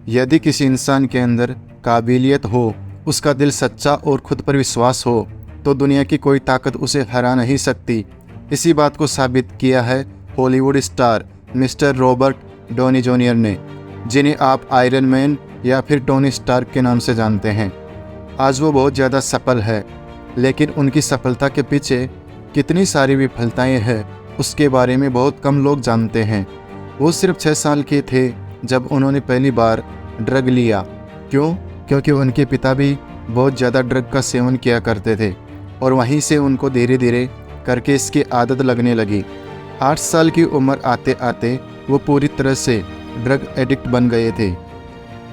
यदि किसी इंसान के अंदर काबिलियत हो, उसका दिल सच्चा और खुद पर विश्वास हो, तो दुनिया की कोई ताकत उसे हरा नहीं सकती। इसी बात को साबित किया है Hollywood star mister Robert Downey junior ने, जिन्हें आप आयरन मैन या फिर टोनी स्टार्क के नाम से जानते हैं। आज वो बहुत ज़्यादा सफल है, लेकिन उनकी सफलता के पीछे कितनी सारी विफलताएं हैं उसके बारे में बहुत कम लोग जानते हैं। वो सिर्फ 6 साल के थे जब उन्होंने पहली बार ड्रग लिया। क्यों? क्योंकि उनके पिता भी बहुत ज़्यादा ड्रग का सेवन किया करते थे और वहीं से उनको धीरे धीरे करके इसकी आदत लगने लगी। 8 साल की उम्र आते आते वो पूरी तरह से ड्रग एडिक्ट बन गए थे।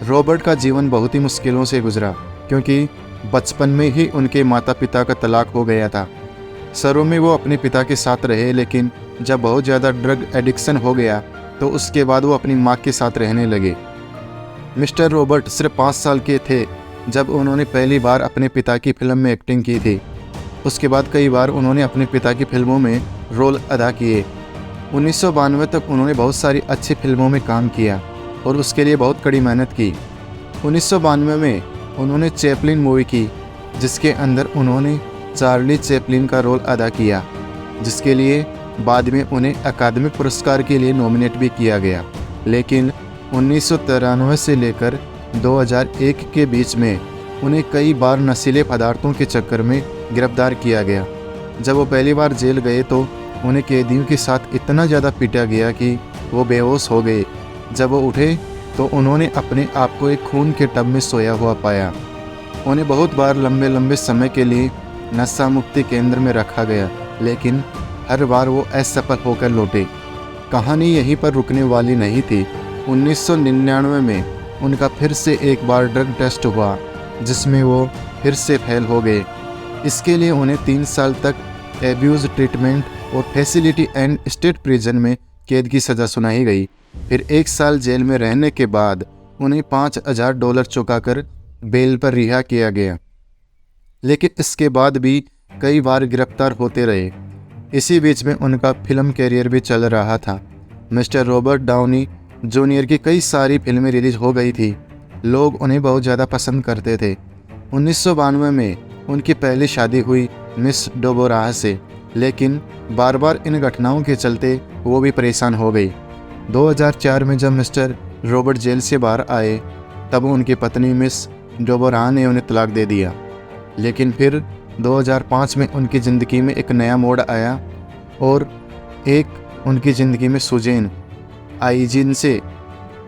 रॉबर्ट का जीवन बहुत ही मुश्किलों से गुजरा, क्योंकि बचपन में ही उनके माता पिता का तलाक हो गया था। शुरू में वो अपने पिता के साथ रहे, लेकिन जब बहुत ज़्यादा ड्रग एडिक्शन हो गया तो उसके बाद वो अपनी माँ के साथ रहने लगे। मिस्टर रॉबर्ट सिर्फ 5 साल के थे जब उन्होंने पहली बार अपने पिता की फिल्म में एक्टिंग की थी। उसके बाद कई बार उन्होंने अपने पिता की फिल्मों में रोल अदा किए। 1992 तक उन्होंने बहुत सारी अच्छी फिल्मों में काम किया और उसके लिए बहुत कड़ी मेहनत की। 1992 में उन्होंने चैपलिन मूवी की, जिसके अंदर उन्होंने चार्ली चैपलिन का रोल अदा किया, जिसके लिए बाद में उन्हें अकादमिक पुरस्कार के लिए नॉमिनेट भी किया गया। लेकिन 1993 से लेकर 2001 के बीच में उन्हें कई बार नशीले पदार्थों के चक्कर में गिरफ्तार किया गया। जब वो पहली बार जेल गए तो उन्हें कैदियों के साथ इतना ज़्यादा पीटा गया कि वो बेहोश हो गए। जब वो उठे तो उन्होंने अपने आप को एक खून के टब में सोया हुआ पाया। उन्हें बहुत बार लंबे लंबे समय के लिए नशा मुक्ति केंद्र में रखा गया, लेकिन हर बार वो असफल होकर लौटे। कहानी यहीं पर रुकने वाली नहीं थी। 1999 में उनका फिर से एक बार ड्रग टेस्ट हुआ, जिसमें वो फिर से फेल हो गए। इसके लिए उन्हें 3 साल तक एब्यूज़ ट्रीटमेंट और फैसिलिटी एंड स्टेट प्रिजन में कैद की सज़ा सुनाई गई। फिर 1 साल जेल में रहने के बाद उन्हें $5000 चुकाकर बेल पर रिहा किया गया, लेकिन इसके बाद भी कई बार गिरफ्तार होते रहे। इसी बीच में उनका फिल्म कैरियर भी चल रहा था। मिस्टर रॉबर्ट डाउनी जूनियर की कई सारी फिल्में रिलीज हो गई थी। लोग उन्हें बहुत ज़्यादा पसंद करते थे। 1992 में उनकी पहली शादी हुई मिस डोबोराह से, लेकिन बार बार इन घटनाओं के चलते वो भी परेशान हो गई। 2004 में जब मिस्टर रॉबर्ट जेल से बाहर आए, तब उनकी पत्नी मिस डोबोराह ने उन्हें तलाक दे दिया। लेकिन फिर 2005 में उनकी ज़िंदगी में एक नया मोड़ आया और एक उनकी ज़िंदगी में सुजैन आई, जिनसे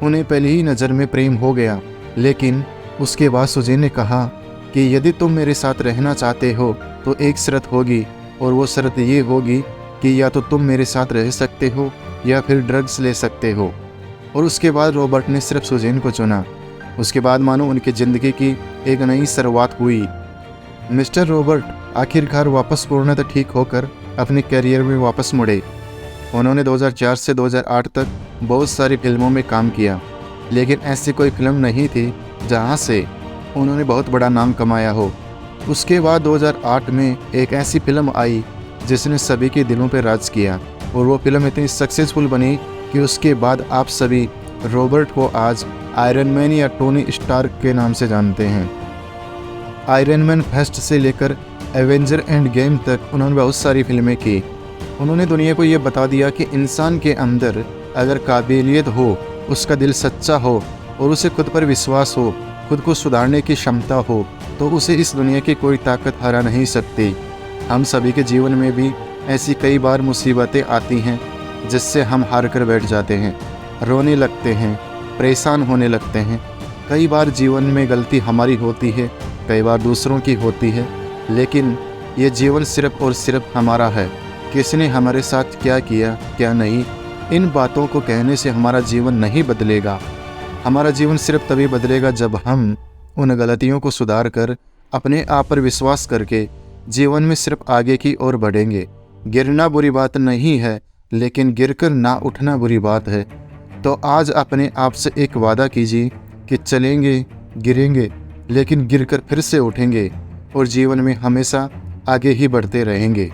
उन्हें पहली ही नज़र में प्रेम हो गया। लेकिन उसके बाद सुजैन ने कहा कि यदि तुम मेरे साथ रहना चाहते हो तो एक शर्त होगी, और वो शर्त ये होगी कि या तो तुम मेरे साथ रह सकते हो या फिर ड्रग्स ले सकते हो। और उसके बाद रॉबर्ट ने सिर्फ सुजैन को चुना। उसके बाद मानो उनकी ज़िंदगी की एक नई शुरुआत हुई। मिस्टर रॉबर्ट आखिरकार वापस पूर्णतः ठीक होकर अपने करियर में वापस मुड़े। उन्होंने 2004 से 2008 तक बहुत सारी फिल्मों में काम किया, लेकिन ऐसी कोई फिल्म नहीं थी जहां से उन्होंने बहुत बड़ा नाम कमाया हो। उसके बाद 2008 में एक ऐसी फिल्म आई जिसने सभी के दिलों पर राज किया, और वो फिल्म इतनी सक्सेसफुल बनी कि उसके बाद आप सभी रॉबर्ट को आज आयरन मैन या टोनी स्टार्क के नाम से जानते हैं। आयरन मैन फर्स्ट से लेकर एवेंजर एंड गेम तक उन्होंने बहुत सारी फिल्में की। उन्होंने दुनिया को ये बता दिया कि इंसान के अंदर अगर काबिलियत हो, उसका दिल सच्चा हो और उसे खुद पर विश्वास हो, खुद को सुधारने की क्षमता हो, तो उसे इस दुनिया की कोई ताकत हरा नहीं सकती। हम सभी के जीवन में भी ऐसी कई बार मुसीबतें आती हैं जिससे हम हार कर बैठ जाते हैं, रोने लगते हैं, परेशान होने लगते हैं। कई बार जीवन में गलती हमारी होती है, कई बार दूसरों की होती है, लेकिन ये जीवन सिर्फ और सिर्फ हमारा है। किसने हमारे साथ क्या किया क्या नहीं, इन बातों को कहने से हमारा जीवन नहीं बदलेगा। हमारा जीवन सिर्फ तभी बदलेगा जब हम उन गलतियों को सुधार कर अपने आप पर विश्वास करके जीवन में सिर्फ आगे की ओर बढ़ेंगे। गिरना बुरी बात नहीं है, लेकिन गिरकर ना उठना बुरी बात है। तो आज अपने आप से एक वादा कीजिए कि चलेंगे, गिरेंगे, लेकिन गिरकर फिर से उठेंगे और जीवन में हमेशा आगे ही बढ़ते रहेंगे।